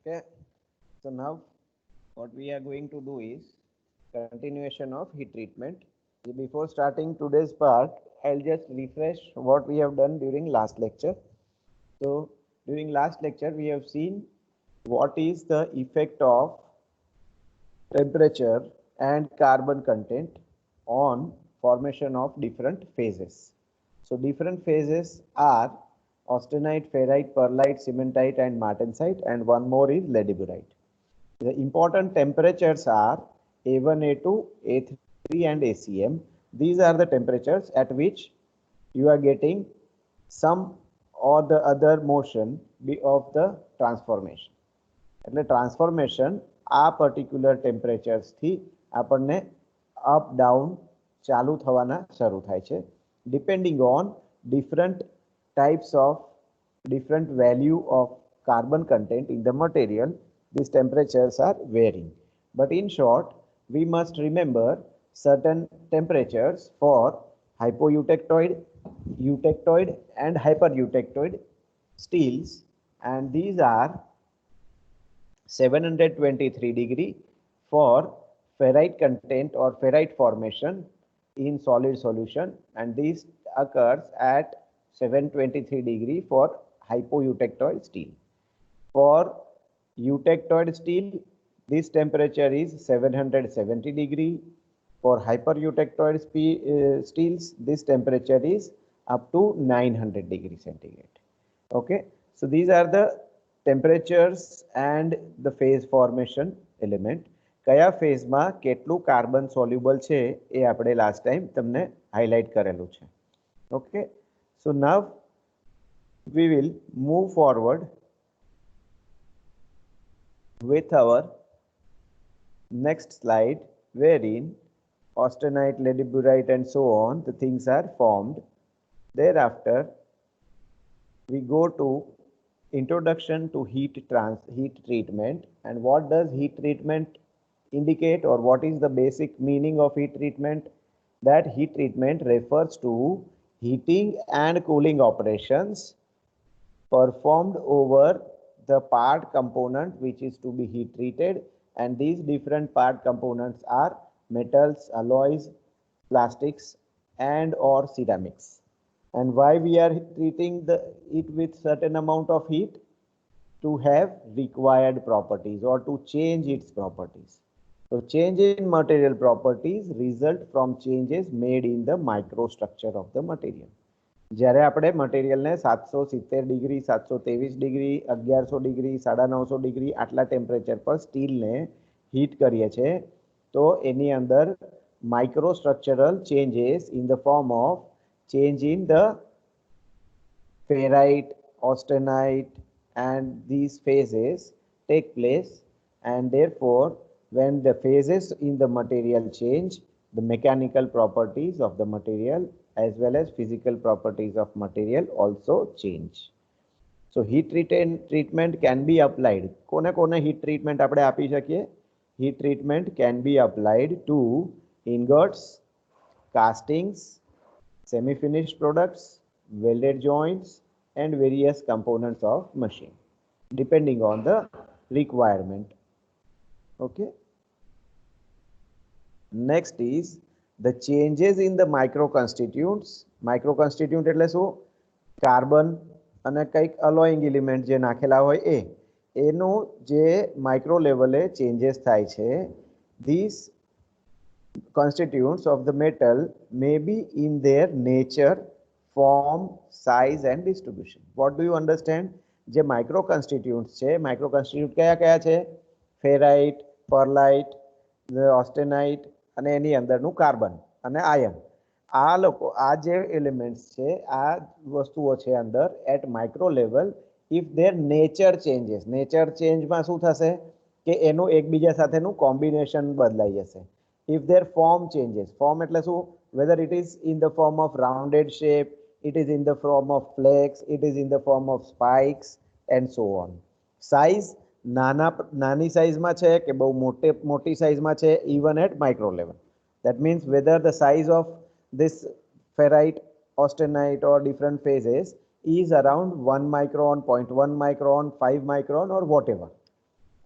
Okay, so now what we are going to do is continuation of heat treatment. Before starting today's part, I'll just refresh what we have done during last lecture. So during last lecture, we have seen what is the effect of temperature and carbon content on formation of different phases. So different phases are austenite, ferrite, pearlite, cementite and martensite, and one more is ladybirite. The important temperatures are A1, A2, A3 and ACM. These are the temperatures at which you are getting some or the other motion of the transformation. એટલે transformation આ particular ટેમ્પરેચર્સથી આપણને up down ચાલુ થવાના શરૂ થાય છે depending on different types of different value of carbon content in the material. These temperatures are varying, but in short we must remember certain temperatures for hypoeutectoid, eutectoid and hypereutectoid steels, and these are 723 degree for ferrite content or ferrite formation in solid solution, and this occurs at 723 degree for hypoeutectoid steel. For eutectoid steel, this temperature is 770 degree. For hypereutectoid steels, this temperature is up to 900 degree centigrade. Okay, so these are the temperatures and the phase formation element. કયા ફેઝમાં કેટલું carbon soluble છે એ આપણે last time તમને highlight કરેલું છે. Okay, so now we will move forward with our next slide, wherein austenite, ladybirite and so on, the things are formed. Thereafter we go to introduction to heat treatment, and what does heat treatment indicate, or what is the basic meaning of heat treatment? That heat treatment refers to heating and cooling operations performed over the part component which is to be heat treated, and these different part components are metals, alloys, plastics and or ceramics. And why we are treating it with certain amount of heat? To have required properties or to change its properties. So change in material properties result from changes made in the microstructure of the material. જ્યારે આપણે મટીરિયલને 770 degree, 723 degree, 1100 degree, 950 degree આટલા temperature પર સ્ટીલને heat કરીએ છીએ તો એની અંદર microstructural changes in the form of change in the ferrite, austenite and these phases take place, and therefore when the phases in the material change, the mechanical properties of the material as well as physical properties of material also change. So heat treatment can be applied. કોને કોને heat treatment આપણે આપી શકીએ? Heat treatment can be applied to ingots, castings, semi-finished products, welded joints and various components of machine depending on the requirement. Okay, next is the changes in the microconstituents. Microconstituent એટલે શું? Carbon અને કંઈક અલોઈંગ element જે નાખેલા હોય એનું જે micro લેવલે ચેન્જીસ થાય છે, these constituents of the metal may be in their nature, form, size and distribution. What do you understand? જે micro constituents છે, micro constituent કયા કયા છે? Ferrite, pearlite, austenite અને એની અંદરનું કાર્બન અને આયન. આ લોકો આ જે એલિમેન્ટ્સ છે, આ વસ્તુઓ છે અંદર at micro level, if their nature changes, nature changeમાં શું થશે કે એનું એકબીજા સાથેનું કોમ્બિનેશન બદલાઈ જશે. If their form changes, form એટલે શું? Whether it is in the form of rounded shape, it is in the form of flakes, it is in the form of spikes and so on. Size, નાની સાઇઝમાં છે કે બહુ મોટી સાઇઝમાં છે, even at micro level. That means whether the size of this ferrite, austenite or different phases is around 1 micron, 0.1 micron, 5 micron or whatever.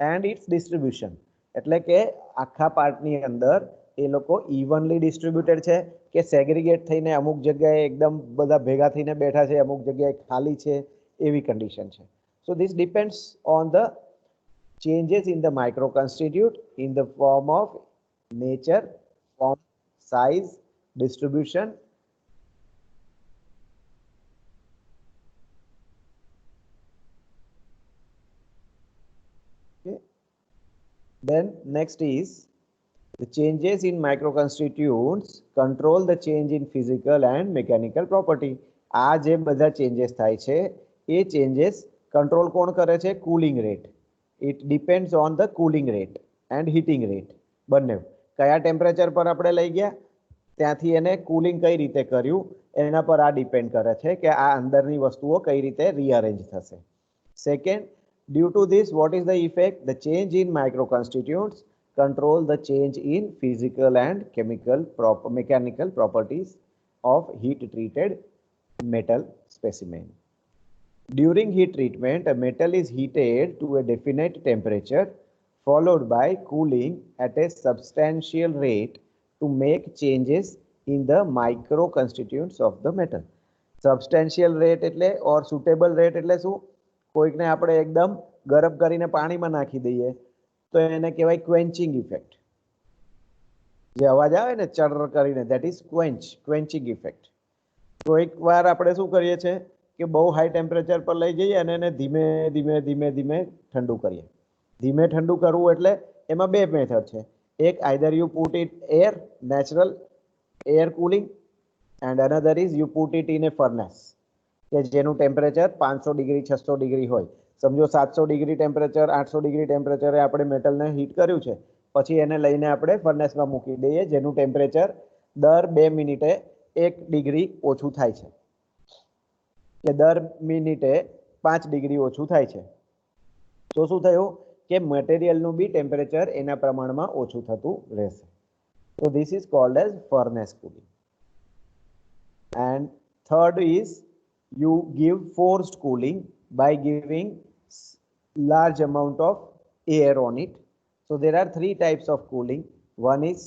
And its distribution, એટલે કે આખા પાર્ટની અંદર એ લોકો ઇવનલી ડિસ્ટ્રીબ્યુટેડ છે કે સેગ્રીગેટ થઈને અમુક જગ્યાએ એકદમ બધા ભેગા થઈને બેઠા છે, અમુક જગ્યાએ ખાલી છે, એવી કન્ડિશન છે. So this depends on the changes in the microconstituent in the form of nature, form, size, distribution. Okay. Then next is the changes in microconstituents control the change in physical and mechanical property. આ જે બધા changes થાય છે એ changes control કોણ કરે છે? cooling rate. It depends on the cooling rate and heating rate. બંને કયા ટેમ્પરેચર પર આપણે લઈ ગયા ત્યાંથી એને કુલિંગ કઈ રીતે કર્યું એના પર આ ડિપેન્ડ કરે છે કે આ અંદરની વસ્તુઓ કઈ રીતે રીઅરેન્જ થશે. Second, due to this what is the effect? The change in microconstituents control the change in physical and mechanical properties of heat treated metal specimen. During heat treatment, a metal is heated to a definite temperature followed by cooling at a substantial rate to make changes in the micro constituents of the metal. Substantial rate એટલે or suitable rate એટલે શું? કોઈકને આપણે એકદમ ગરમ કરીને પાણીમાં નાખી દઈએ તો એને કહેવાય quenching effect. જે અવાજ આવે ને ચર કરીને, that is quenching effect. કોઈક વાર આપણે શું કરીએ છીએ કે બહુ હાઈ ટેમ્પરેચર પર લઈ જઈએ અને એને ધીમે ધીમે ધીમે ધીમે ઠંડુ કરીએ. ધીમે ઠંડુ કરવું એટલે એમાં બે મેથડ છે. એક either you put it air, natural air cooling, and another is you put it in A furnace કે જેનું ટેમ્પરેચર 500 ડિગ્રી 600 ડિગ્રી હોય. સમજો 700 ડિગ્રી ટેમ્પરેચર 800 ડિગ્રી ટેમ્પરેચરે આપણે મેટલને હીટ કર્યું છે, પછી એને લઈને આપણે ફર્નેસમાં મૂકી દઈએ જેનું ટેમ્પરેચર દર 2 મિનિટે 1 ડિગ્રી ઓછું થાય છે કે દર મિનિટે 5 ડિગ્રી ઓછું થાય છે. તો શું થયું કે મટીરિયલનું બી ટેમ્પરેચર એના પ્રમાણમાં ઓછું થતું રહેશે. So this is called as furnace cooling. And third is you give forced cooling by giving large amount of air on it. So there are three types of cooling. One is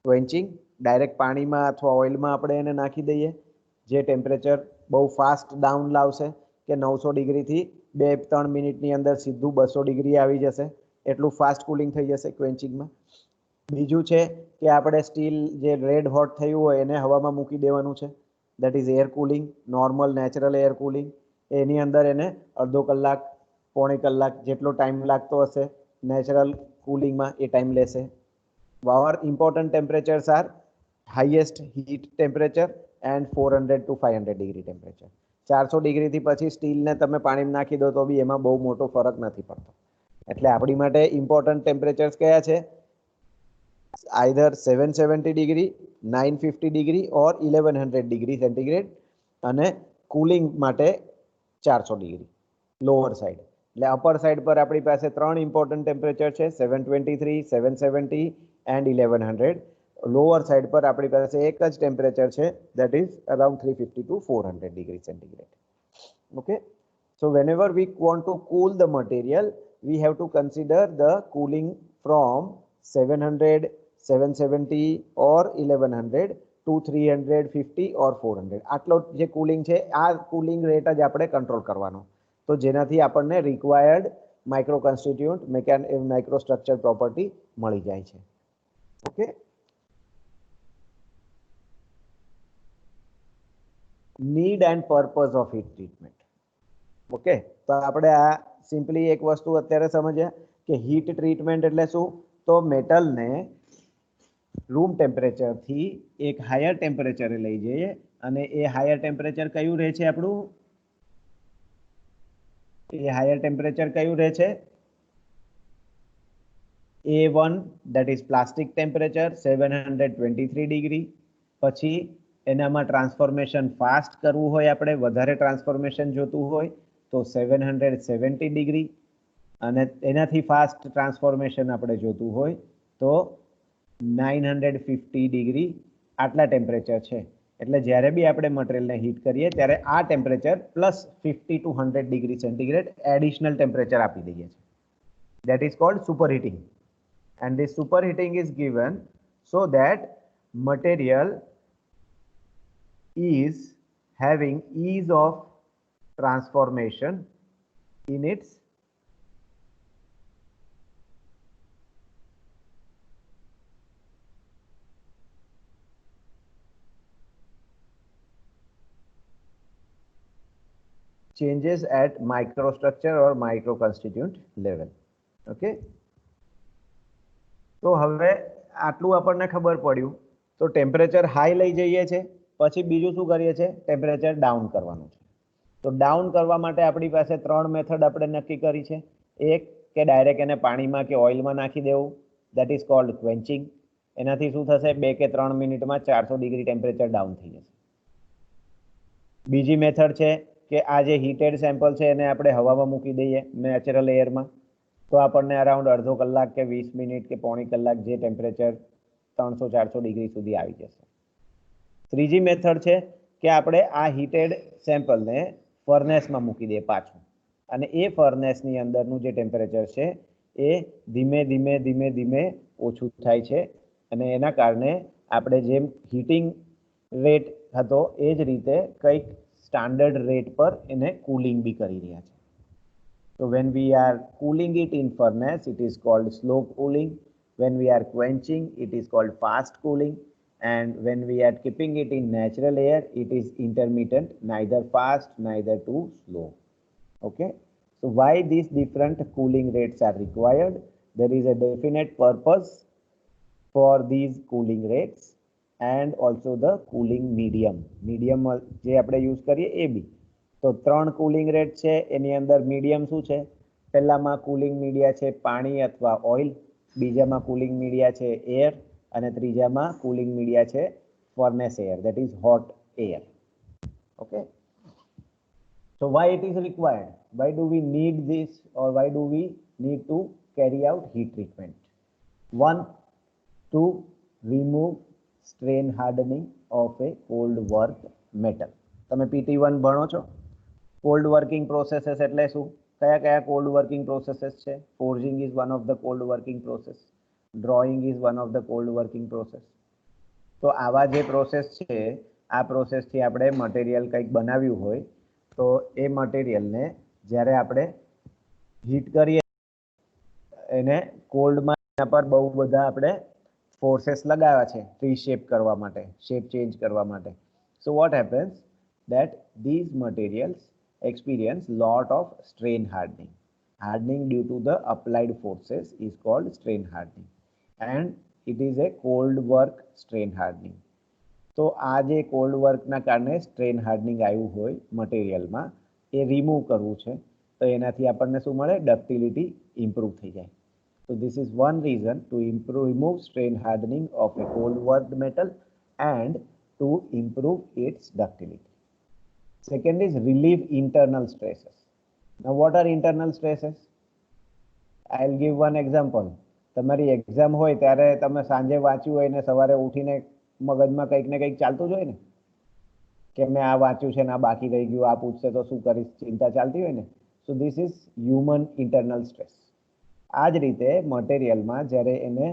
quenching, direct પાણીમાં અથવા ઓઇલમાં આપણે એને નાખી દઈએ જે temperature બહુ fast down લાવશે કે 900 ડિગ્રીથી 2-3 મિનિટની અંદર સીધું 200 ડિગ્રી આવી જશે, એટલું ફાસ્ટ કુલિંગ થઈ જશે ક્વેન્ચિંગમાં. બીજું છે કે આપણે સ્ટીલ જે રેડ હોટ થયું હોય એને હવામાં મૂકી દેવાનું છે, that is air cooling, normal natural air cooling. એની અંદર એને અડધો કલાક પોણી કલાક જેટલો ટાઈમ લાગતો હશે નેચરલ કુલિંગમાં એ ટાઈમ લેશે. our important temperatures are highest heat temperature and 400 to 500 degree temperature. 400 ડિગ્રીથી પછી સ્ટીલને તમે પાણીમાં નાખી દો તો બી એમાં બહુ મોટો ફરક નથી પડતો. એટલે આપણી માટે ઇમ્પોર્ટન્ટ ટેમ્પરેચર્સ કયા છે? આઈધર 770 ડિગ્રી, 950 ડિગ્રી ઓર 1100 ડિગ્રી સેન્ટીગ્રેડ, અને કુલિંગ માટે 400 ડિગ્રી લોઅર સાઈડ. એટલે અપર સાઈડ પર આપણી પાસે ત્રણ ઇમ્પોર્ટન્ટ ટેમ્પરેચર છે, 723, 770 and 1100. લોઅર સાઈડ પર આપણી પાસે એક જ ટેમ્પરેચર છે, that is around 350 to 400 degree centigrade. Okay, so whenever we want to cool the material we have to consider the cooling from 700, 770 or 1100 to 350 or 400. આટલો જે cooling છે આ કુલિંગ રેટ જ આપણે કંટ્રોલ કરવાનો, તો જેનાથી આપણને required micro constituent micro structure property મળી જાય છે. Okay, need and purpose of heat treatment. Okay, તો આપણે આ સિમ્પલી એક વસ્તુ અત્યારે સમજ્યા કે હીટ ટ્રીટમેન્ટ એટલે શું? તો મેટલને રૂમ ટેમ્પરેચરથી એક હાયર ટેમ્પરેચરે લઈ જઈએ અને એ હાયર ટેમ્પરેચર કયું રહે છે આપણું? એ હાયર ટેમ્પરેચર કયું રહે છે? A1, that is plastic temperature 723 degree. પછી એનામાં ટ્રાન્સફોર્મેશન ફાસ્ટ કરવું હોય, આપણે વધારે ટ્રાન્સફોર્મેશન જોતું હોય તો 770 ડિગ્રી, અને એનાથી ફાસ્ટ ટ્રાન્સફોર્મેશન આપણે જોતું હોય તો 950 ડિગ્રી. આટલા ટેમ્પરેચર છે. એટલે જ્યારે બી આપણે મટીરિયલને હીટ કરીએ ત્યારે આ temperature plus 50 to 100 degree centigrade additional temperature આપી દઈએ છીએ. That is called superheating. And this superheating is given so that material is having ease of transformation in its changes at microstructure or microconstituent level. Okay. તો હવે આટલું આપણને ખબર પડ્યું. તો ટેમ્પરેચર હાઈ લઈ જઈએ છે, પછી બીજું શું કરીએ છીએ? ટેમ્પરેચર ડાઉન કરવાનું છે. તો ડાઉન કરવા માટે આપણી પાસે 3 મેથડ આપણે નક્કી કરી છે. એક કે ડાયરેક્ટ એને પાણીમાં કે ઓઇલમાં નાખી દેવું, દેટ ઇઝ કોલ્ડ ક્વેન્ચિંગ. એનાથી શું થશે? 2 કે 3 મિનિટમાં 400 ડિગ્રી ટેમ્પરેચર ડાઉન થઈ જશે. બીજી મેથડ છે કે આ જે હીટેડ સેમ્પલ છે એને આપણે હવામાં મૂકી દઈએ નેચરલ એરમાં, તો આપણને અરાઉન્ડ અડધો કલાક કે 20 મિનિટ કે પોણી કલાક જે ટેમ્પરેચર 300-400 ડિગ્રી સુધી આવી જશે. ત્રીજી મેથડ છે કે આપણે આ હીટેડ સેમ્પલને ફર્નેસમાં મૂકી દઈએ પાછું, અને એ ફર્નેસની અંદરનું જે ટેમ્પરેચર છે એ ધીમે ધીમે ધીમે ધીમે ઓછું થાય છે, અને એના કારણે આપણે જેમ હીટિંગ રેટ હતો એ જ રીતે કંઈક સ્ટાન્ડર્ડ રેટ પર એને કુલિંગ બી કરી રહ્યા છે. So when we are cooling it in furnace, it is called slow cooling. When we are quenching, it is called fast cooling. And when we are keeping it in natural air, it is intermittent, neither fast, neither too slow. Okay. So why these different cooling rates are required? There is a definite purpose for these cooling rates, and also the cooling medium. Medium જે આપણે use કરીએ એ બી. તો 3 cooling rate છે, એની અંદર medium શું છે? પહેલામાં cooling media છે પાણી અથવા ઓઇલ, બીજામાં કુલિંગ મીડિયા છે એર, અને ત્રીજામાં કુલિંગ મીડિયા છે furnace air, that is hot air. Okay. So why it is required? Why do we need this, or why do we need to carry out heat treatment? One, to remove strain hardening of a cold work metal. તમે PT1 ભણો છો? Cold working processes એટલે શું? કયા કયા cold working processes છે? Forging is one of the cold working process, drawing is one of the cold working process. તો આવા જે પ્રોસેસ છે, આ પ્રોસેસથી આપણે મટીરિયલ કંઈક બનાવ્યું હોય તો એ મટીરિયલને જ્યારે આપણે હીટ કરીએ એને કોલ્ડમાં એના પર બહુ બધા આપણે ફોર્सेस लगाया છે રીશેપ કરવા માટે, શેપ ચેન્જ કરવા માટે. So what happens that these materials experience lot of strain hardening. Hardening due to the applied forces is called strain hardening, and it is a cold work strain hardening. તો આ જે cold વર્કના કારણે strain hardening આવ્યું હોય મટીરિયલમાં એ remove કરવું છે, તો એનાથી આપણને શું મળે? ડક્ટિલિટી ઇમ્પ્રૂવ થઈ જાય. So this is one reason to remove strain hardening of a cold worked metal and to improve its ductility. Second is relieve internal stresses. Now what are internal stresses? I'll give one example. તમારી exam હોય ત્યારે તમે સાંજે વાંચ્યું હોય ને સવારે ઉઠીને મગજમાં કંઈક ને કંઈક ચાલતું જ હોય ને, કે મેં આ વાંચ્યું છે ને આ બાકી રહી ગયું, આ પૂછશે તો શું કરીશ, ચિંતા ચાલતી હોય ને. So this is human internal stress. આ જ રીતે મટીરિયલમાં જ્યારે એને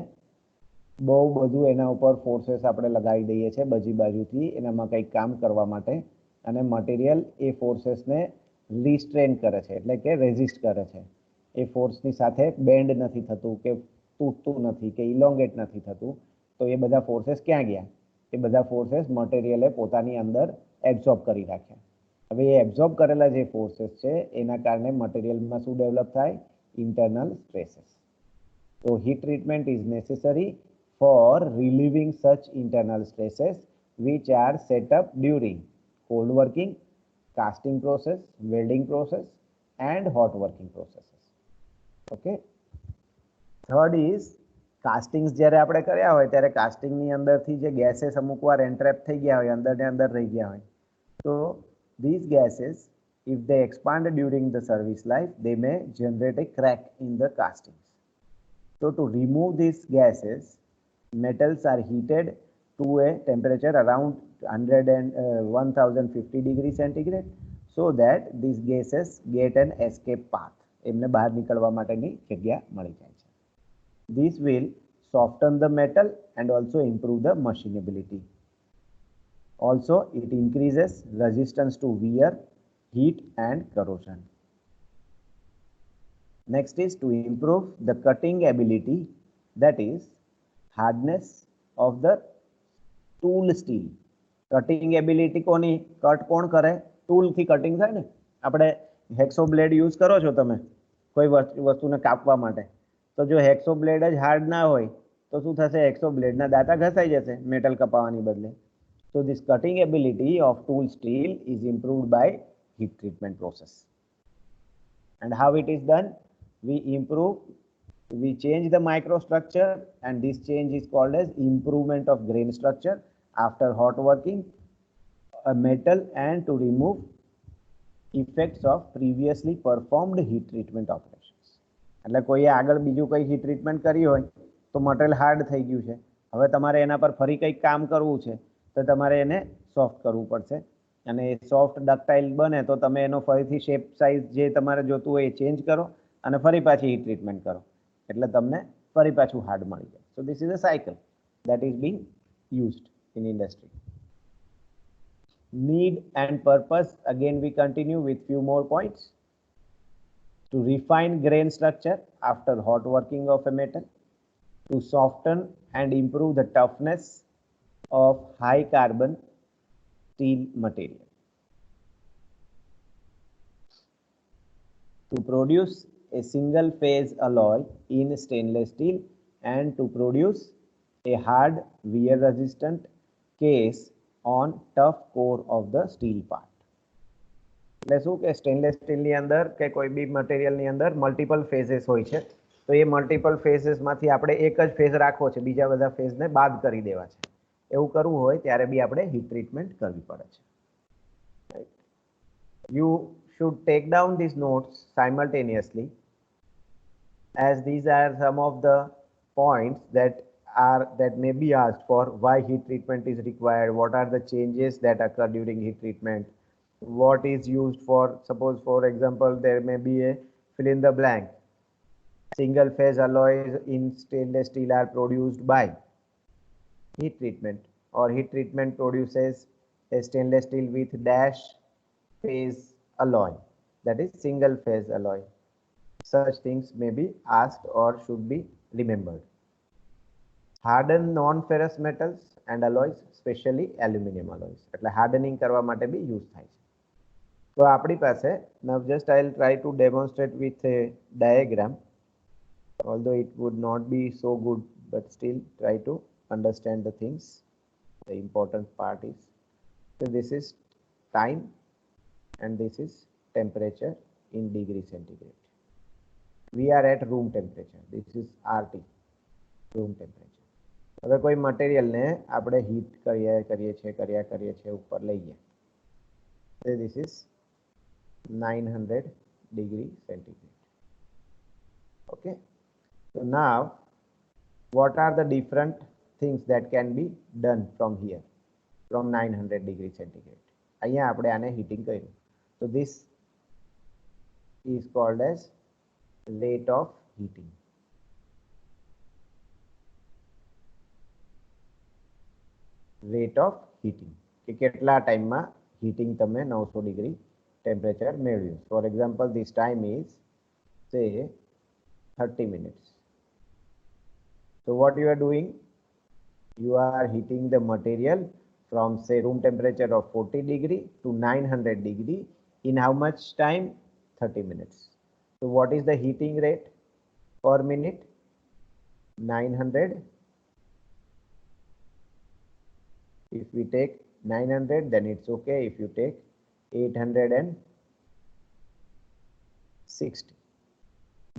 બહુ બધું એના ઉપર ફોર્सेस આપણે લગાવી દઈએ છીએ બધી બાજુથી એનામાં કંઈક કામ કરવા માટે, અને મટીરિયલ એ ફોર્सेसને રિસ્ટ્રેન કરે છે, એટલે કે રેઝિસ્ટ કરે છે. એ ફોર્સની સાથે બેન્ડ નથી થતું, કે તૂટતું નથી, કે ઇલોંગેટ નથી થતું. તો એ બધા ફોર્सेस ક્યાં ગયા? એ બધા ફોર્सेस મટીરિયલે પોતાની અંદર એબ્ઝોર્બ કરી રાખ્યા. હવે એ એબ્ઝોર્બ કરેલા જે ફોર્सेस છે એના કારણે મટીરિયલમાં શું ડેવલપ થાય? internal stresses. So heat treatment is necessary for relieving such internal stresses which are set up during cold working, casting process, welding process and hot working processes. Okay. Third is castings. જ્યારે આપણે કર્યા હોય ત્યારે કાસ્ટિંગની અંદરથી જે ગેसेस અમુક વાર એન્ટ્રેપ થઈ ગયા હોય, અંદર ને અંદર રહી ગયા હોય, તો these gases, if they expand during the service life, they may generate a crack in the castings. So to remove these gases, metals are heated to a temperature around 1050 degrees centigrade, so that these gases get an escape path. એમને બહાર નીકળવા માટેની જગ્યા મળી જાય છે. This will soften the metal and also improve the machinability. Also, it increases resistance to wear, heat and corrosion. Next is to improve the cutting ability, that is hardness of the tool steel. Cutting ability કોની cut કોણ કરે? Tool થી cutting થાય ને. આપણે હેક્સો blade use કરો છો તમે કોઈ વસ્તુને કાપવા માટે, તો જો હેક્સો બ્લેડ જ હાર્ડ ના હોય તો શું થશે? હેક્સો બ્લેડના દાંતા ઘસાઈ જશે મેટલ કપાવવાની બદલે. So this cutting ability of tool steel is improved by heat treatment process. And how it is done? We change the microstructure, and this change is called as improvement of grain structure after hot working a metal and to remove effects of previously performed heat treatment operations. એટલે કોઈએ આગળ બીજું કંઈ heat treatment કરી હોય તો material hard થઈ ગયું છે, હવે તમારે એના પર ફરી કંઈક કામ કરવું છે તો તમારે એને સોફ્ટ કરવું પડશે, અને એ સોફ્ટ ડક્ટાઇલ બને તો તમે એનો ફરીથી શેપ સાઇઝ જે તમારે જોતું હોય એ ચેન્જ કરો અને ફરી પાછી હીટ ટ્રીટમેન્ટ કરો એટલે તમને ફરી પાછું હાર્ડ મળી જાય. So this is a cycle that is being used in industry. Need and purpose, again we continue with few more points. To refine grain structure after hot working of a metal, to soften and improve the toughness of high carbon steel material, to produce a single phase alloy in stainless steel and to produce a hard wear resistant case on tough core of the steel part. એટલે શું કે stainless સ્ટીલની અંદર કે કોઈ બી મટીરિયલની અંદર multiple ફેઝેસ હોય છે, તો એ મલ્ટિપલ ફેઝેસમાંથી આપણે એક જ ફેઝ રાખવો છે, બીજા બધા ફેઝને બાદ કરી દેવા છે. એવું કરવું હોય ત્યારે બી આપણે હીટ ટ્રીટમેન્ટ કરવી પડે છે. You should take down these notes simultaneously, as these are some of the points that may be asked for. Why heat treatment is required, what are the changes that occur during heat treatment, what is used for, suppose for example there may be a fill in the blank, single phase alloys in stainless steel are produced by heat treatment, or heat treatment produces a stainless steel with dash phase alloy, that is single phase alloy. Such things may be asked or should be remembered. Hardened non-ferrous metals and alloys, especially aluminum alloys, એટલે hardening કરવા માટે બી use થાય છે. તો આપણી પાસે, now just I'll try to demonstrate with a diagram, although it would not be so good, but still try to understand the things. The important part is, so this is time and this is temperature in degree centigrade. We are at room temperature. This is RT, room temperature. હવે કોઈ મટીરિયલને આપણે heat કરીએ છીએ ઉપર લઈએ, so this is 900 degree centigrade. Okay, so now what are the different things that can be done from here, from 900 degree centigrade? અહીંયા આપણે આને હીટિંગ કર્યું, so this is called as rate of heating. Rate of heating કે કેટલા ટાઈમમાં heating તમે 900 degree temperature મેળવ્યું. For example this time is say 30 minutes. So what you are doing, you are heating the material from say room temperature of 40 degree to 900 degree in how much time? 30 minutes. So what is the heating rate per minute? 900. If we take 900, then it's okay. If you take 860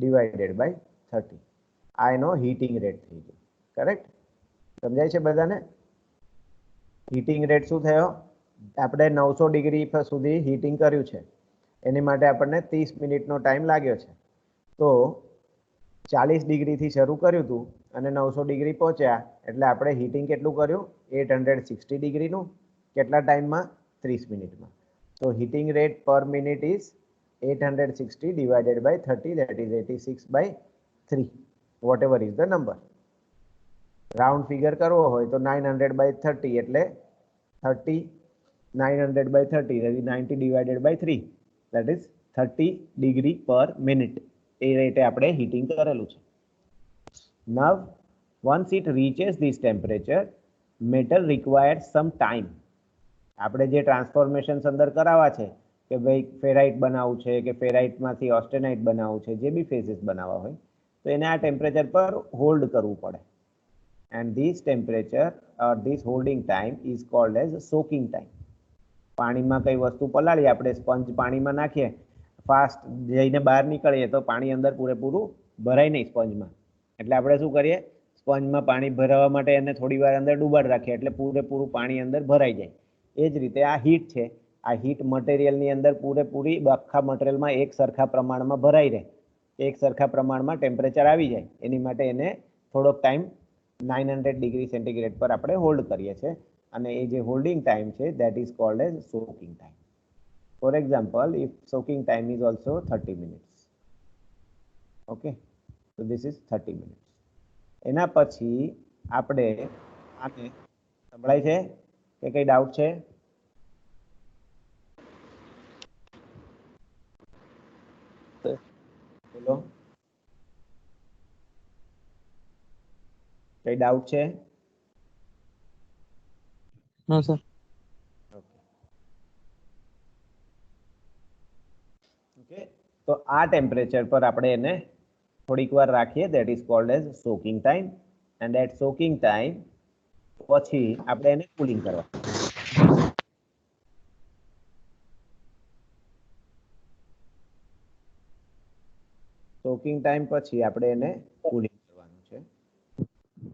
divided by 30, I know heating rate થઈ ગયું. Correct? સમજાય છે બધાને? Heating rate શું થયો? આપણે 900 degree સુધી heating કર્યું છે, એની માટે આપણને 30 મિનિટનો ટાઈમ લાગ્યો છે. તો 40 ડિગ્રીથી શરૂ કર્યું હતું અને 900 ડિગ્રી પહોંચ્યા એટલે આપણે હીટિંગ કેટલું કર્યું? 860 ડિગ્રીનું. કેટલા ટાઈમમાં? 30 મિનિટમાં. So heating rate per minute is 860 divided by 30, that is 86 by 3, whatever is the number. Round figure કરવો હોય તો 900 by 30 એટલે 30, 900 by 30, that is 90 divided by 3, that is 30 degree per minute. એ રીતે આપણે હીટિંગ કરેલું છે. Now once it reaches this temperature, metal requires some time. આપણે જે ટ્રાન્સફોર્મેશન્સ અંદર કરાવવા છે કે ભાઈ ફેરાઇટ બનાવવું છે કે ફેરાઇટમાંથી ઓસ્ટેનાઇટ બનાવવું છે, જે બી ફેઝિસ બનાવવા હોય તો એને આ ટેમ્પરેચર પર હોલ્ડ કરવું પડે. And this temperature or this holding time is called as soaking time. પાણીમાં કઈ વસ્તુ પલાળી આપણે સ્પંજ પાણીમાં નાખીએ, ફાસ્ટ જઈને બહાર નીકળીએ તો પાણી અંદર પૂરેપૂરું ભરાય નહીં સ્પંજમાં, એટલે આપણે શું કરીએ, સ્પંજમાં પાણી ભરાવા માટે એને થોડી વાર અંદર ડૂબાડ રાખીએ એટલે પૂરેપૂરું પાણી અંદર ભરાઈ જાય. એ જ રીતે આ હીટ છે, આ હીટ મટીરિયલની અંદર પૂરેપૂરી આખા મટીરિયલમાં એક સરખા પ્રમાણમાં ભરાઈ રહે, એક સરખા પ્રમાણમાં ટેમ્પરેચર આવી જાય, એની માટે એને થોડોક ટાઈમ 900 ડિગ્રી સેન્ટીગ્રેડ પર આપણે હોલ્ડ કરીએ છીએ, અને એ જે હોલ્ડિંગ ટાઈમ છે that is called as soaking time. For example, if soaking time is also 30 minutes, okay, so this is 30 minutes. એના પછી આપણે આને સંભળાય છે કે કઈ ડાઉટ છે? બોલો, કઈ ડાઉટ છે? No, sir. ઓકે, તો આ ટેમ્પરેચર પર આપણે એને થોડીક વાર રાખીએ, that is called as soaking time, and at soaking time પછી આપણે એને કુલિંગ કરવા. સોકિંગ ટાઈમ પછી આપણે એને કુલિંગ કરવાનું છે.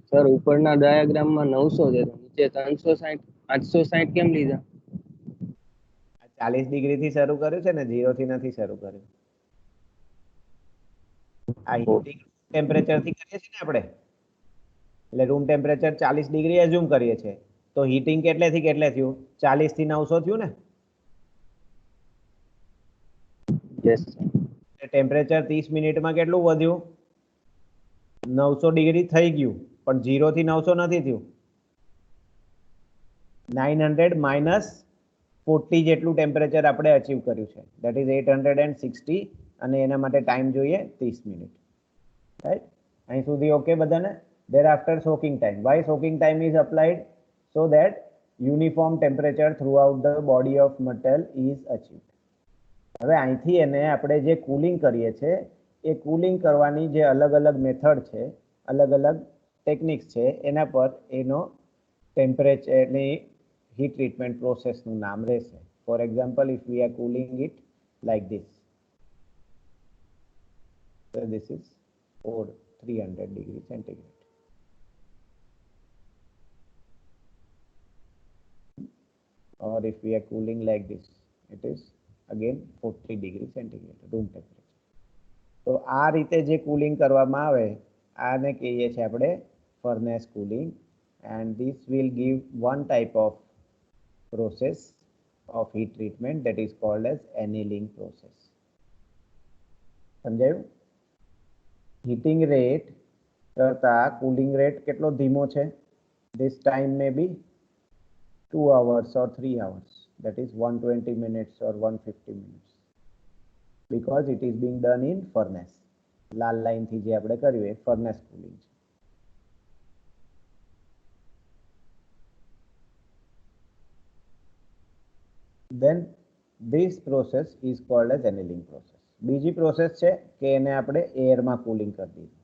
સર ઉપરના ડાયાગ્રામમાં 900 છે, નીચે 360 860 કેમ લીધા? 40 ડિગ્રી થી શરૂ કર્યું છે ને, 0 થી નથી શરૂ કર્યું. આ હીટિંગ ટેમ્પરેચર થી કરીએ છીએ ને આપણે, એટલે રૂમ ટેમ્પરેચર 40 ડિગ્રી એઝ્યુમ કરીએ છીએ, તો હીટિંગ કેટલેથી કેટલે થયું? 40 થી 900 થયું ને. Yes sir. ટેમ્પરેચર 30 મિનિટમાં કેટલું વધ્યું? 900 ડિગ્રી થઈ ગયું, પણ 0 થી 900 નથી થયું. 900 માઇનસ 40 જેટલું ટેમ્પરેચર આપણે અચીવ કર્યું છે, that is 860, અને એના માટે ટાઈમ જોઈએ 30 મિનિટ, રાઈટ? અહીં સુધી ઓકે બધાને? thereafter soaking time. Why soaking time is applied? So that uniform temperature throughout the body of metal is achieved. હવે અહીંથી એને આપણે જે કુલિંગ કરીએ છીએ, એ કુલિંગ કરવાની જે અલગ અલગ મેથડ છે, અલગ અલગ ટેકનિક્સ છે, એના પર એનો ટેમ્પરેચરની heat treatment process નું નામ રહેશે. For example, if we are cooling it like this, so this is for 300 degree centigrade. Or if we are cooling like this, it is again 40 degree centigrade room temperature. તો આ રીતે જે cooling કરવામાં આવે આને કહીએ છીએ આપણે furnace cooling, and this will give one type of process of heat treatment that is called as annealing process. સમજાયું? હીટિંગ રેટ કરતા કુલિંગ રેટ કેટલો ધીમો છે? this time may be 2 hours or 3 hours, that is 120 minutes or 150 minutes, because it is being done in furnace. Lal line થી જે આપણે કર્યું એ furnace cooling છે. then this process is called as annealing process. બીજી process છે કે એને આપણે એરમાં કુલિંગ કરી દીધું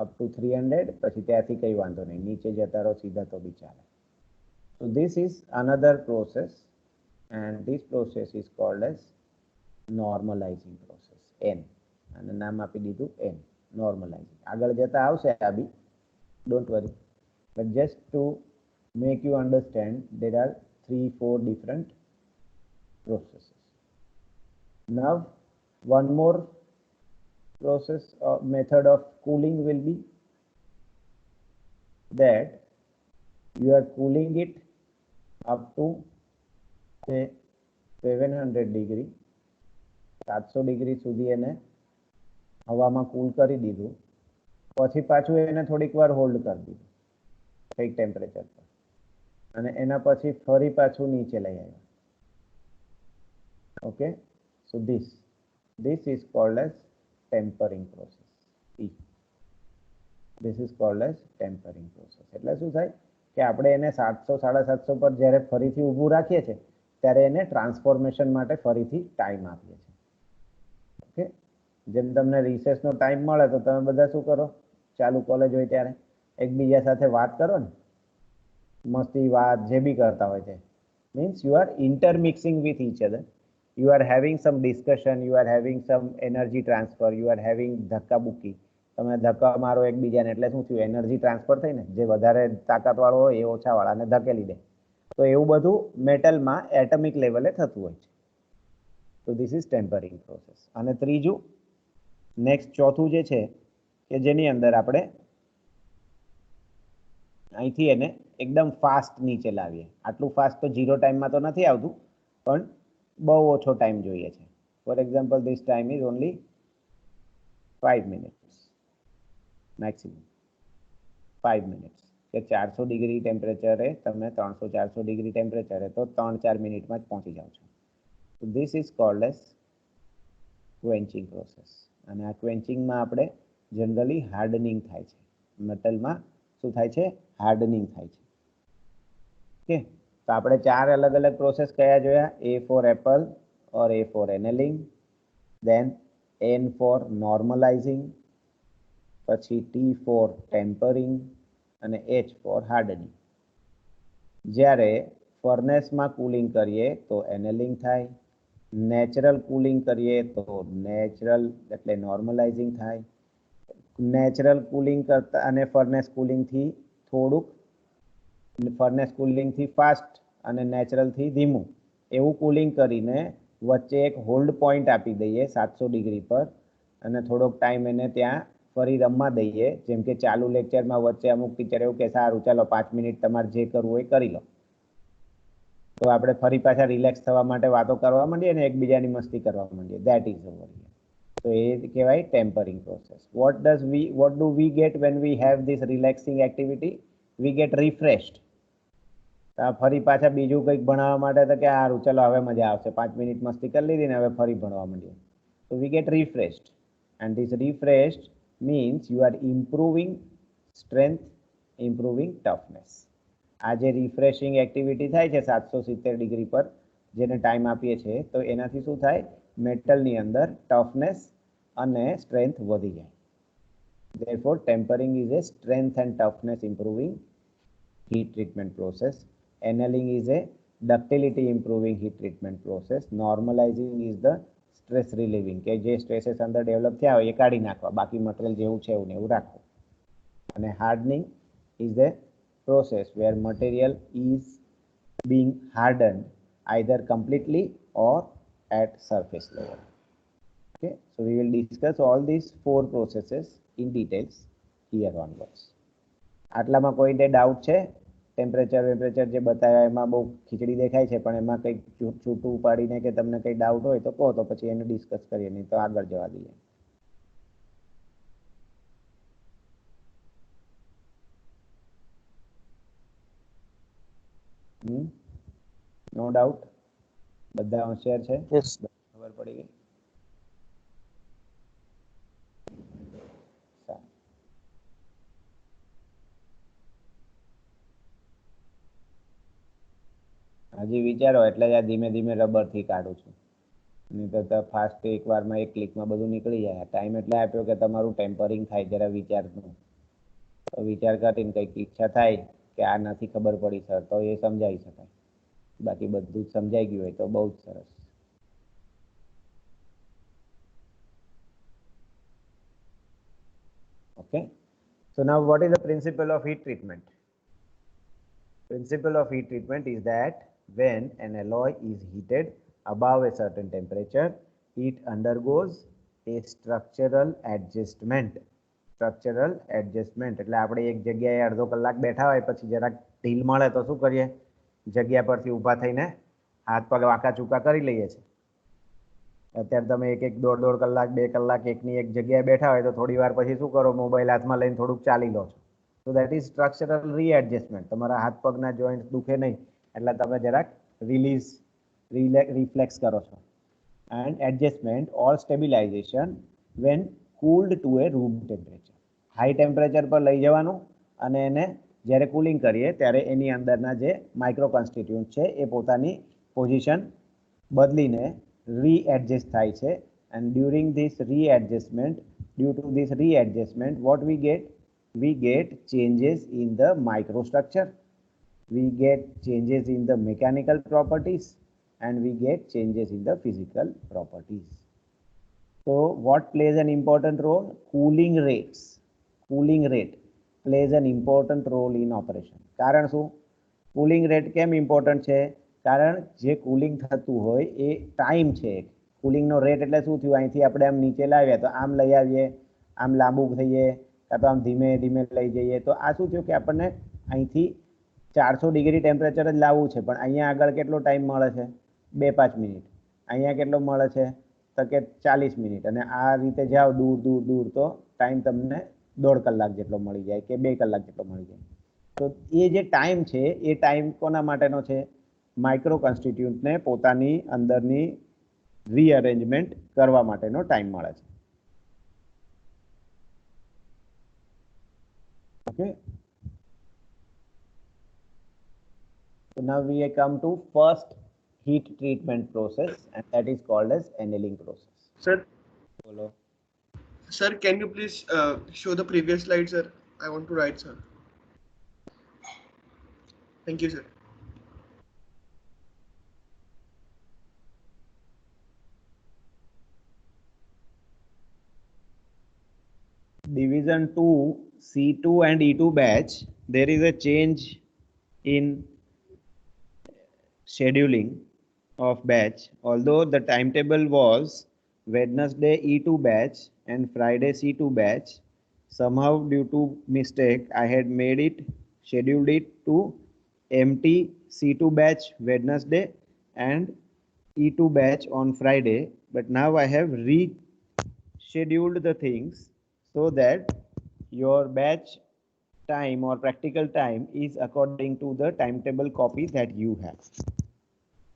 up to 300, પછી ત્યાંથી કઈ વાંધો નહીં, નીચે જતા રહો સીધા તો બી ચાલે. So this is another process, and this process is called as normalizing process, N, અને નામ આપી દીધું N, normalizing. આગળ જતા આવશે આ બી, don't worry, but just to make you understand, there are 3-4 different processes. Now one more process or method of cooling will be that you are cooling it up to say 700 degree 700 degree સુધી એને હવામાં કૂલ કરી દીધું, પછી પાછું એને થોડીક વાર હોલ્ડ કરી દીધું કંઈક ટેમ્પરેચર પર, અને એના પછી ફરી પાછું નીચે લઈ આવ્યા. Okay, so this is called as tempering process. This is called as tempering process. એટલે શું થાય કે આપણે એને 700 750 પર જ્યારે ફરીથી ઊભું રાખીએ છીએ ત્યારે એને ટ્રાન્સફોર્મેશન માટે ફરીથી ટાઈમ આપીએ છીએ. ઓકે, જેમ તમને રિસેસનો ટાઈમ મળે તો તમે બધા શું કરો, ચાલુ કોલેજ હોય ત્યારે એકબીજા સાથે વાત કરો ને, મસ્તી વાત જે બી કરતા હોય છે, means you are intermixing with each other, you are having some discussion, you are having some energy transfer, you are having ધક્કાબુક્કી, તમે ધક્કા મારો એકબીજાને એટલે શું થયું, એનર્જી ટ્રાન્સફર થઈ ને, જે વધારે તાકાતવાળો હોય એ ઓછાવાળાને ધકેલી દે. તો એવું બધું મેટલમાં એટમિક લેવલે થતું હોય છે. તો ધીસ ઇઝ ટેમ્પરિંગ પ્રોસેસ. અને ત્રીજું, નેક્સ્ટ ચોથું જે છે કે જેની અંદર આપણે અહીંથી એને એકદમ ફાસ્ટ નીચે લાવીએ. આટલું ફાસ્ટ તો 0 ટાઈમમાં તો નથી આવતું, પણ બહુ ઓછો ટાઈમ જોઈએ છે. For example, this time is only 5 minutes maximum, 5 minutes. કે 400 ડિગ્રી ટેમ્પરેચરે તમે 300-400 ડિગ્રી ટેમ્પરેચરે તો 3-4 મિનિટમાં જ પહોંચી જાઓ છો. તો this is called as quenching process. અને આ ક્વેન્ચિંગમાં આપણે જનરલી હાર્ડનિંગ થાય છે, મેટલમાં શું થાય છે, હાર્ડનિંગ થાય છે. ઓકે, તો આપણે 4 અલગ અલગ પ્રોસેસ કયા જોયા, A for apple or A for annealing, then N for normalizing, પછી T for tempering અને H for hardening. જ્યારે ફર્નેસમાં કુલિંગ કરીએ તો એનેલિંગ થાય, નેચરલ કુલિંગ કરીએ તો નેચરલ એટલે નોર્મલાઇઝિંગ થાય. નેચરલ કુલિંગ કરતા અને ફર્નેસ કુલિંગથી થોડુંક, ફર્નેસ કુલિંગથી ફાસ્ટ અને નેચરલથી ધીમું એવું કુલિંગ કરીને વચ્ચે એક હોલ્ડ પોઈન્ટ આપી દઈએ 700 ડિગ્રી પર, અને થોડોક ટાઈમ એને ત્યાં ફરી રમવા દઈએ. જેમ કે ચાલુ લેક્ચરમાં વચ્ચે અમુક ટીચર એવું કે સારું ચાલો 5 મિનિટ તમારે જે કરવું હોય કરી લો, તો આપણે ફરી પાછા રિલેક્સ થવા માટે વાતો કરવા માંડીએ અને એકબીજાની મસ્તી કરવા માંડીએ. That is over here. તો એ કહેવાય tempering process. what do we get when we have this relaxing activity? We get refreshed. ફરી પાછા બીજું કંઈક ભણાવવા માટે તો કે સારું ચલો હવે મજા આવશે, 5 મિનિટ મસ્તી કરી લીધી ને હવે ફરી ભણવા માંડીએ. તો we get refreshed, and this refreshed means you are improving strength, improving toughness. આ જે રિફ્રેશિંગ એક્ટિવિટી થાય છે 770 ડિગ્રી પર જેને ટાઈમ આપીએ છીએ, તો એનાથી શું થાય, મેટલની અંદર ટફનેસ અને સ્ટ્રેન્થ વધી જાય. Therefore, tempering is a strength and toughness improving heat treatment process. Annealing is a ductility improving heat treatment process. Normalizing is the stress relieving, કે જે સ્ટ્રેસીસ અંદર ડેવલપ થયા હોય એ કાઢી નાખવા, બાકી મટીરિયલ જેવું છે એવું ને એવું રાખવું. અને hardening is a process where material is being hardened either completely or at surface level. Okay, so we will discuss all these 4 processes in details here onwards. આટલામાં કોઈ ડાઉટ છે? ટેમ્પરેચર જે બતાવ્યા એમાં બહુ ખીચડી દેખાય છે, પણ એમાં કંઈક છૂટું પાડીને કે તમને કંઈ ડાઉટ હોય તો કહો, તો પછી એને ડિસ્કસ કરીએ, નહીં તો આગળ જવા દઈએ. No doubt? બધા હોશિયાર છે? ખબર પડી ગઈ? હજી વિચારો એટલે જ આ ધીમે ધીમે રબરથી કાઢું છું, નહીં તો ફાસ્ટ એક વારમાં એક ક્લિકમાં બધું નીકળી જાય. ટાઈમ એટલે આપ્યો કે તમારું ટેમ્પરિંગ થાય જરા વિચારનું, તો વિચાર કરીને કંઈક ઈચ્છા થાય કે આ નથી ખબર પડી સર તો એ સમજાવી શકાય, બાકી બધું જ સમજાઈ ગયું હોય તો બહુ જ સરસ. Okay, so now what is the principle of heat treatment? Principle of heat treatment is that when an alloy is heated above a certain temperature, it undergoes a structural adjustment. Structural adjustment એટલે આપણે એક જગ્યાએ અડધો કલાક બેઠા હોય પછી જરાક ઢીલ મળે તો શું કરીએ, જગ્યા પરથી ઊભા થઈને હાથ પગ વાંકા ચૂકા કરી લઈએ છીએ. અત્યારે તમે એક એક દોઢ દોઢ કલાક 2 કલાક એકની એક જગ્યાએ બેઠા હોય તો થોડી વાર પછી શું કરો, મોબાઈલ હાથમાં લઈને થોડુંક ચાલી લો છો. તો દેટ ઇઝ સ્ટ્રક્ચરલ રીએડજસ્ટમેન્ટ. તમારા હાથ પગના જોઈન્ટ દુખે નહીં એટલે તમે જરાક રિફ્લેક્સ કરો છો. And adjustment or stabilization when cooled to a room temperature. High temperature પર લઈ જવાનું અને એને જ્યારે કુલિંગ કરીએ ત્યારે એની અંદરના જે માઇક્રો કોન્સ્ટિટ્યુન્ટ છે એ પોતાની પોઝિશન બદલીને રીએડજસ્ટ થાય છે. And during this readjustment, due to this readjustment, what we get? We get changes in the microstructure, we get changes in the mechanical properties, and we get changes in the physical properties. So what plays an important role? Cooling rates. Cooling rate plays an important role in operation. કારણ શું? Cooling rate કેમ important છે? કારણ જે cooling થતું હોય એ time છે. કુલિંગનો rate એટલે શું થયું? અહીંથી આપણે આમ નીચે લાવીએ તો આમ લઈ આવીએ, આમ લાંબુ થઈએ, કાં તો આમ ધીમે ધીમે લઈ જઈએ, તો આ શું થયું કે આપણને અહીંથી 400 ડિગ્રી ટેમ્પરેચર જ લાવવું છે, પણ અહીંયા આગળ કેટલો ટાઈમ મળે છે? 2-5 મિનિટ. અહીંયા કેટલો મળે છે? તો કે 40 મિનિટ. અને આ રીતે જાઓ દૂર દૂર દૂર તો ટાઈમ તમને 1.5 કલાક જેટલો મળી જાય કે 2 કલાક જેટલો મળી જાય. તો એ જે ટાઈમ છે એ ટાઈમ કોના માટેનો છે? માઇક્રો કોન્સ્ટિટ્યુન્ટને પોતાની અંદરની રીઅરેન્જમેન્ટ કરવા માટેનો ટાઈમ મળે છે. Okay. So now we come to first heat treatment process, and that is called as annealing process. Sir, Bolo. sir, can you please show the previous slide, sir? I want to write, sir. Thank you, sir. Division 2, C2 and E2 batch, there is a change in scheduling of batch. Although the timetable was Wednesday E2 batch and Friday C2 batch, somehow due to mistake I had made it, scheduled it to empty C2 batch Wednesday and E2 batch on Friday, but now I have rescheduled the things so that your batch time or practical time is according to the timetable copy that you have.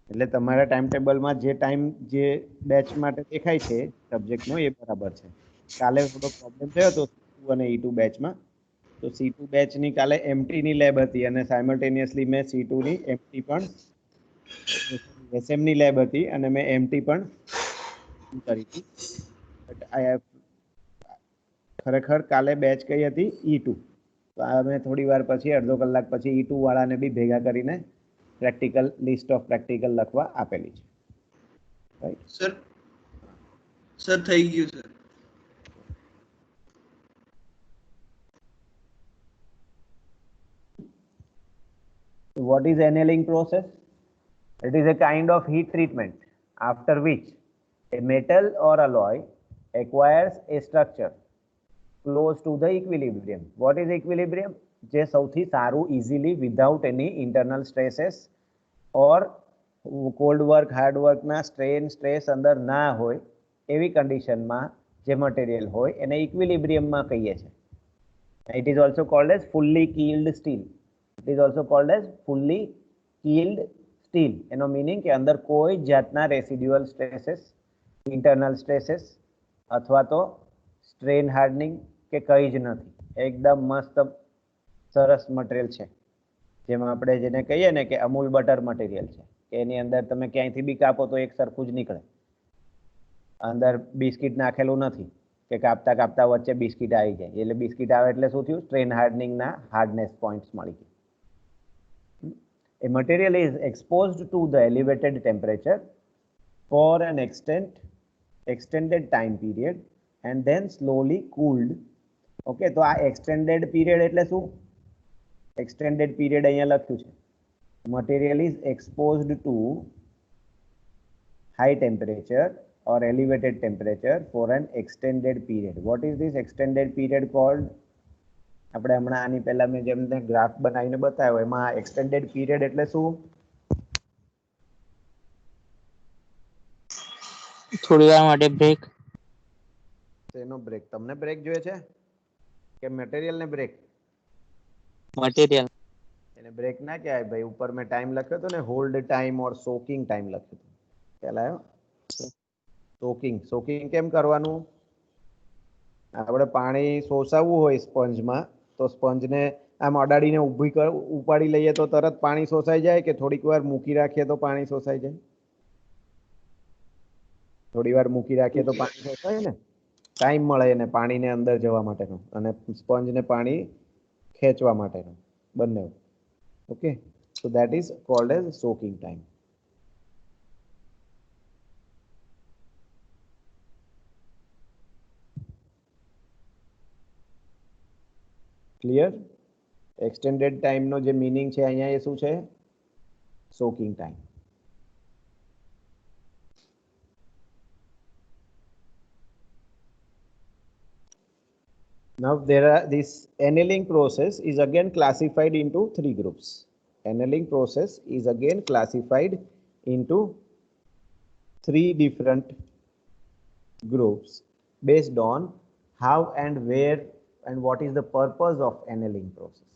એટલે તમારા time ટેબલમાં જે time જે batch માટે દેખાય છે સબ્જેક્ટનો એ બરાબર છે. કાલે થોડો પ્રોબ્લેમ થયો હતો C2 અને E2 બેચમાં. તો C2 બેચની કાલે એમટીની લેબ હતી અને સાયમલ્ટેનિયસલી મેં C2 ની એમટી પણ એસએમની લેબ હતી અને મેં એમટી પણ કરી હતી. બટ આઈ હેવ ખરેખર કાલે બેચ કઈ હતી? E2. તો આ મેં થોડી વાર પછી અડધો કલાક પછી E2 વાળાને બી ભેગા કરીને પ્રેક્ટિકલ લિસ્ટ ઓફ પ્રેક્ટિકલ લખવા આપેલી છે. રાઈટ Sir, થઈ ગયું, sir. What is annealing process? It is a kind of heat treatment after which a metal or alloy acquires a structure close to the equilibrium. What is equilibrium? જે સૌથી સારું easily without any internal stresses or cold work, hard work ના strain stress અંદર ના હોય એવી કન્ડિશનમાં જે મટીરિયલ હોય એને ઇક્વિલિબ્રિયમમાં કહીએ છીએ. It is also called as fully keeled steel. It is also called as fully keeled steel. એનો મીનિંગ કે અંદર કોઈ જાતના રેસિડ્યુઅલ સ્ટ્રેસીસ, ઇન્ટરનલ સ્ટ્રેસીસ અથવા તો સ્ટ્રેન હાર્ડનિંગ કે કંઈ જ નથી. એકદમ મસ્ત સરસ મટીરિયલ છે, જેમાં આપણે જેને કહીએ ને કે અમૂલ બટર મટીરિયલ છે કે એની અંદર તમે ક્યાંયથી બી કાપો તો એક સરખું જ નીકળે. અંદર બિસ્કિટ નાખેલું નથી કે કાપતા કાપતા વચ્ચે બિસ્કિટ આવી જાય. એટલે બિસ્કિટ આવે એટલે શું થયું? સ્ટ્રેન હાર્ડનિંગના હાર્ડનેસ પોઈન્ટ્સ મળી ગયા. A material is exposed to the elevated temperature for an extended time period and then slowly cooled. Okay, તો આ extended period એટલે શું? Extended period અહીંયા લખ્યું છે. Material is exposed to high temperature or elevated temperature for an extended period. What is this extended period called? આપણે હમણાં આની પહેલા મેં જેમ ગ્રાફ બનાવીને બતાવ્યો એમાં એક્સટેન્ડેડ પીરિયડ એટલે શું? થોડી વાર માટે બ્રેક. શેનો બ્રેક? તમને બ્રેક જોઈએ છે કે મટીરિयल ને બ્રેક? મટીરિयल. એને બ્રેક ના કહેવાય ભાઈ. ઉપર મેં ટાઈમ લખ્યો હતો ને, હોલ્ડ ટાઈમ ઓર સોકિંગ ટાઈમ લખ્યું હતું. ખ્યાલ આવ્યો? સોકિંગ. સોકિંગ કેમ કરવાનું? આપણે પાણી શોષાવવું હોય સ્પંજમાં, તો સ્પંજને આમ અડાડીને ઉપાડી લઈએ તો તરત પાણી શોષાઈ જાય, કે થોડીક વાર મૂકી રાખીએ તો પાણી શોષાઈ જાય? થોડી વાર મૂકી રાખીએ તો પાણી શોષાય ને. ટાઈમ મળે એને પાણીને અંદર જવા માટેનો અને સ્પંજને પાણી ખેંચવા માટેનો, બંને. Okay, so that is called as soaking time. Clear? Extended ટાઈમનો જે મીનિંગ છે અહીંયા એ શું છે? Soaking time. Now this annealing process is again classified into three groups. Annealing process is again classified into three different groups based on how and where and what is the purpose of annealing process.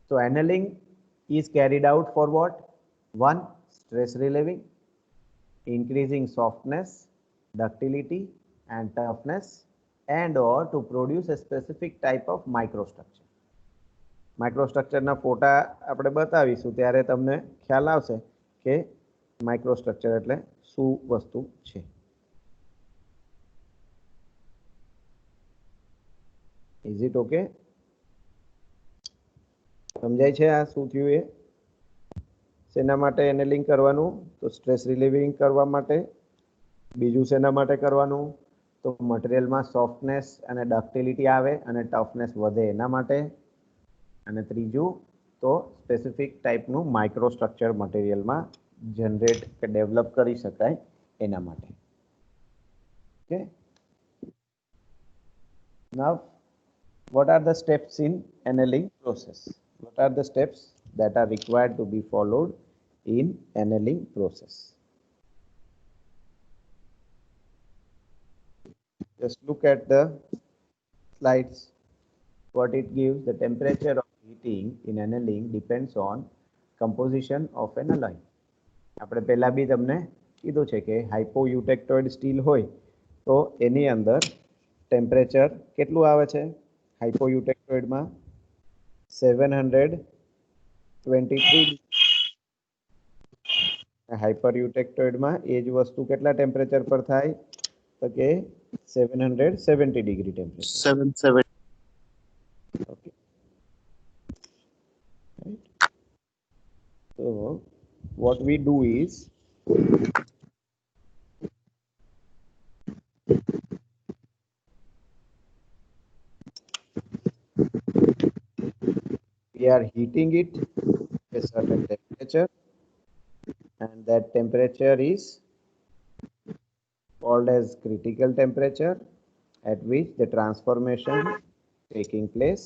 So annealing is carried out for what? One, stress relieving, increasing softness, ductility and toughness, and or to produce a specific type of microstructure. માઇક્રોસ્ટ્રક્ચરના ફોટા આપણે બતાવીશું ત્યારે તમને ખ્યાલ આવશે કે microstructure એટલે શું વસ્તુ છે. Is it okay? સમજાય છે આ શું થયું એ? શેના માટે એનેલિંગ કરવાનું? તો સ્ટ્રેસ રિલીવિંગ કરવા માટે. બીજું શેના માટે કરવાનું? તો મટીરિયલમાં સોફ્ટનેસ અને ડક્ટિલિટી આવે અને ટફનેસ વધે એના માટે. અને ત્રીજું તો સ્પેસિફિક ટાઈપનું માઇક્રોસ્ટ્રક્ચર મટીરિયલમાં જનરેટ કે ડેવલપ કરી શકાય એના માટે. Okay, now what are the steps in annealing process? What are the steps that are required to be followed in annealing process? Just look at the slides. What it gives, the temperature of heating in annealing depends on composition of an alloy. આપણે પહેલા બી તમને કીધું છે કે હાઇપોયુટેક્ટોઇડ steel હોય તો એની અંદર temperature કેટલું આવે છે? હાઇપોયુટેક્ટોઇડમાં 723. હાઇપરયુટેક્ટોઇડમાં એ જ વસ્તુ કેટલા ટેમ્પરેચર પર થાય? તો કે 770 degree temperature. 770. Okay. Right. So what we do is we are heating it at a certain temperature, and that temperature is called as critical temperature, at which the transformation taking place.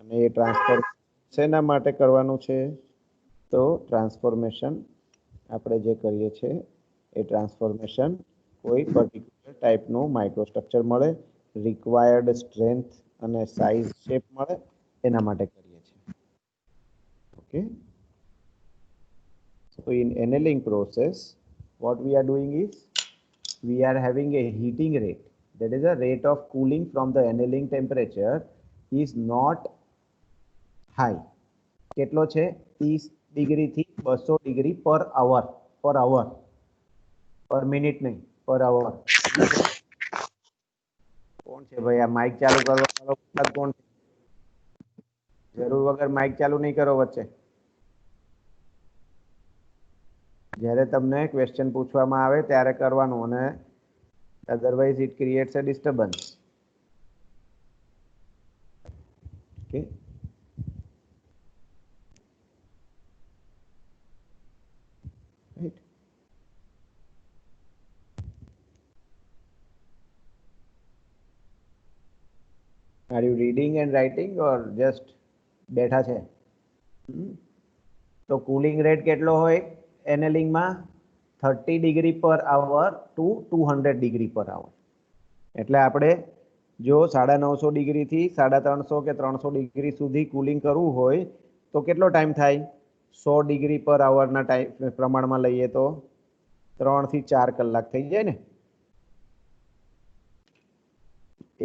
અને એ transfer શેના માટે કરવાનું છે? તો transformation આપણે જે કરીએ છીએ એ ટ્રાન્સફોર્મેશન કોઈ પર્ટિક્યુલર ટાઈપનું માઇક્રોસ્ટ્રક્ચર મળે, રિક્વાયર્ડ સ્ટ્રેન્થ અને સાઇઝ શેપ મળે એના માટે કરીએ છીએ. Okay, so in annealing process what we are doing is we are having a heating rate, that is a rate of cooling from the annealing temperature is not high. કેટલો છે? 30 degree થી 200 degree પર અવર. પર minute નહીં, પર અવર. કોણ છે ભાઈ આ માઇક ચાલુ કરવા વાળો? કોણ છે? જરૂર વગર માઇક ચાલુ નહીં કરો વચ્ચે. જ્યારે તમને ક્વેશ્ચન પૂછવામાં આવે ત્યારે કરવાનું, અને otherwise it creates a disturbance. Okay, right. Are you reading and writing or just બેઠા છે? તો કુલિંગ રેટ કેટલો હોય એનેલિંગ માં 30 ડિગ્રી પર અવર ટુ 200 ડિગ્રી પર અવર. એટલે આપણે જો 950 ડિગ્રી થી 350 કે 300 ડિગ્રી સુધી કુલિંગ કરવું હોય તો કેટલો ટાઈમ થાય? 100 ડિગ્રી પર અવરના ટાઈમ પ્રમાણમાં લઈએ તો 3 થી 4 કલાક થઈ જાય ને.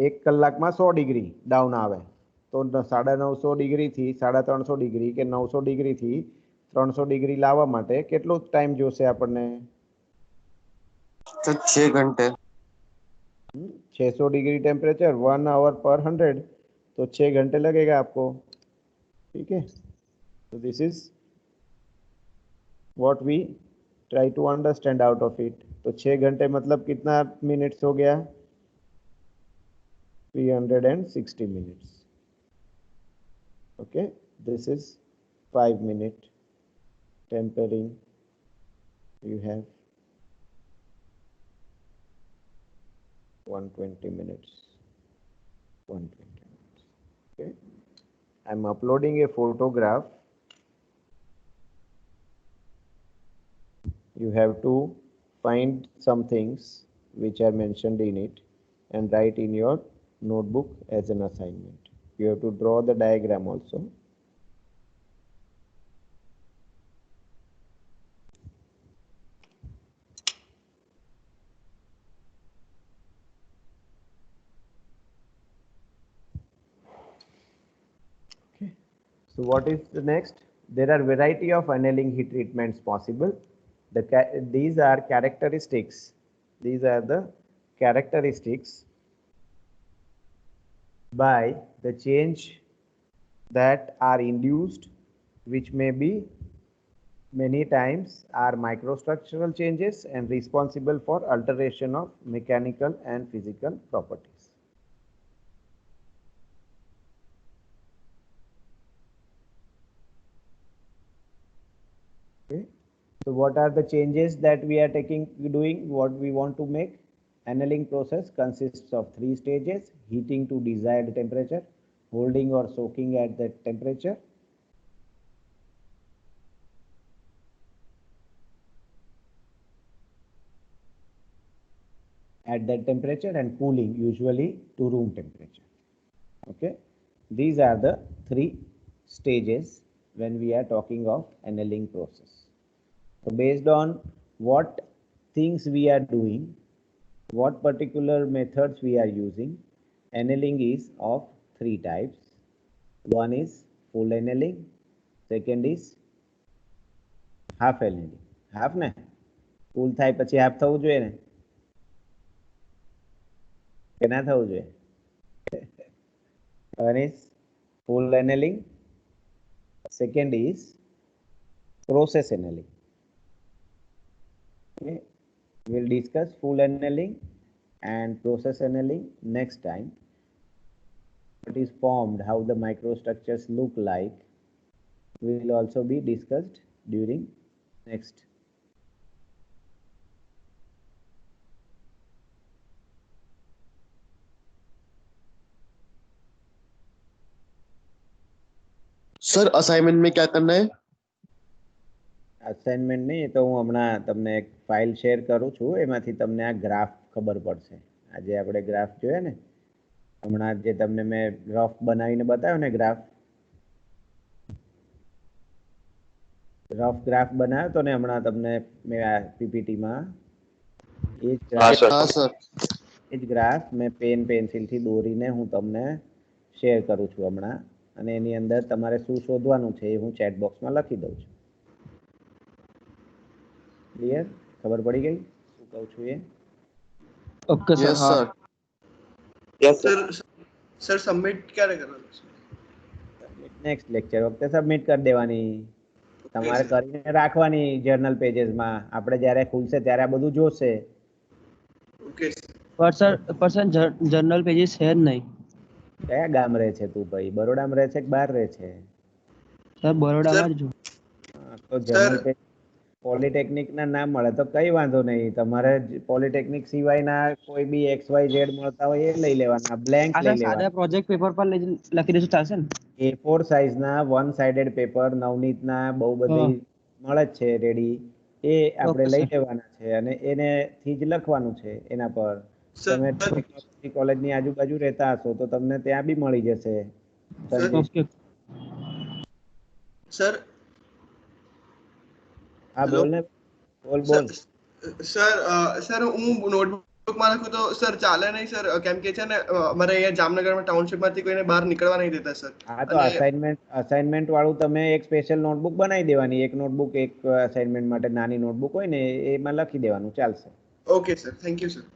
1 કલાકમાં 100 ડિગ્રી ડાઉન આવે તો 950 ડિગ્રી થી 350 ડિગ્રી કે 900 ડિગ્રી થી 300 ડિગ્રી લાવવા માટે કેટલો ટાઈમ જોશે આપણને? तो 6 घंटे 600 डिग्री टेम्परेचर 1 आवर पर 100 तो 6 घंटे लगेगा आपको. ठीक है, तो this is what we try to understand out of it. तो 6 घंटे मतलब कितना मिनट्स हो गया? 360 minutes. Okay, this is 5 minute tempering. You have 120 minutes. 120 minutes. Okay, I'm uploading a photograph. You have to find some things which are mentioned in it and write in your notebook as an assignment. You have to draw the diagram also. Okay. So what is the next? There are variety of annealing heat treatments possible. These are characteristics. These are the characteristics by the change that are induced, which may be many times are microstructural changes and responsible for alteration of mechanical and physical properties. Okay. So what are the changes that we are doing? What we want to make? Annealing process consists of 3 stages: heating to desired temperature, holding or soaking at that temperature, and cooling, usually to room temperature. Okay, these are the 3 stages when we are talking of annealing process. So based on what things we are doing, what particular methods we are using, annealing is of 3 types. One is full annealing, second is half annealing. Half ને full થાય પછી half થવું જોઈએ ને, કે ના થવું જોઈએ? One is full annealing, second is process annealing. Okay, we'll discuss full annealing and process annealing next time. What is formed, how the microstructures look like, will also be discussed during next. Sir assignment में क्या करना है? Assignment નહીં, એ તો હું હમણાં તમને એક ફાઇલ શેર કરું છું, એમાંથી તમને આ ગ્રાફ ખબર પડશે. આજે આપણે ગ્રાફ જોઈએ ને, હમણાં જે તમને મેં રફ બનાવીને બતાવ્યો ને ગ્રાફ, રફ ગ્રાફ બનાવ્યો તો ને હમણાં તમને મેં આ પીપીટીમાં, એ જ ગ્રાફ મેં પેન પેન્સિલથી દોરીને હું તમને શેર કરું છું હમણાં, અને એની અંદર તમારે શું શોધવાનું છે એ હું ચેટ બોક્સમાં લખી દઉં છું. ક્લિયર? ખબર પડી ગઈ શું કહું છું એ? Okay sir. Yes sir. Sir submit ક્યારે કરવાનું છે? નેક્સ્ટ લેક્ચર વખતે સબમિટ કરી દેવાની. તમારે કરીને રાખવાની જર્નલ પેजेसમાં. આપણે જ્યારે ખુલશે ત્યારે આ બધું જોશે. ઓકે પર સર જર્નલ પેજીસ છે જ નહીં. કયા ગામ રહે છે તું ભાઈ? બરોડામાં રહે છે કે બહાર રહે છે? સર બરોડામાં જ છું. તો જર્નલ પેજ પોલિટેકનિક ના નામ મળે તો કઈ વાંધો નહીં. તમારે પોલિટેકનિક સિવાયના કોઈ બી XYZ મળતા હોય એ લઈ લેવાના, બ્લેન્ક લઈ લેવાના. સાદા પ્રોજેક્ટ પેપર પર લખી દેશું ચાલશે ને? A4 સાઇઝના 1 સાઇડેડ પેપર નવનીતના બહુ બધી મળે જ છે રેડી. એ આપણે Okay, લઈ sir. લેવાના છે અને એને થી જ લખવાનું છે એના પર. સર તમે ટેકનોલોજી કોલેજની આજુબાજુ રહેતા હશો તો તમને ત્યાં બી મળી જશે. સંજય, Okay. સર હા હેલો બોલ ને, બોલ સર બોલ. સર હું નોટબુકમાં લખું તો સર ચાલે નહીં સર, કેમ કે છે ને અમારે અહીંયા જામનગરમાં ટાઉનશીપમાંથી કોઈને બહાર નીકળવા નહીં દેતા સર. હા તો અને અસાઇનમેન્ટ વાળું તમે એક સ્પેશિયલ નોટબુક બનાવી દેવાની. એક નોટબુક એક અસાઇનમેન્ટ માટે નાની નોટબુક હોય ને એમાં લખી દેવાનું, ચાલશે. Okay sir, thank you sir.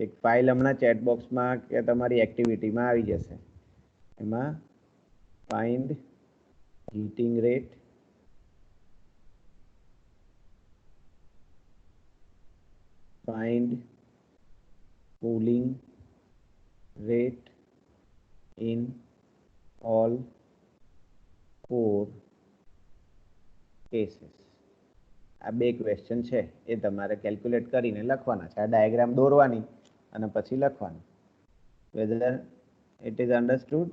એક ફાઇલ હમણાં ચેટ બોક્સમાં કે તમારી એક્ટિવિટીમાં આવી જશે. એમાં find heating rate, find cooling rate in all 4 cases. આ બે ક્વેશ્ચન છે એ તમારે કેલ્ક્યુલેટ કરીને લખવાના છે. આ ડાયાગ્રામ દોરવાની અને પછી લખવાનું. Weather it is understood?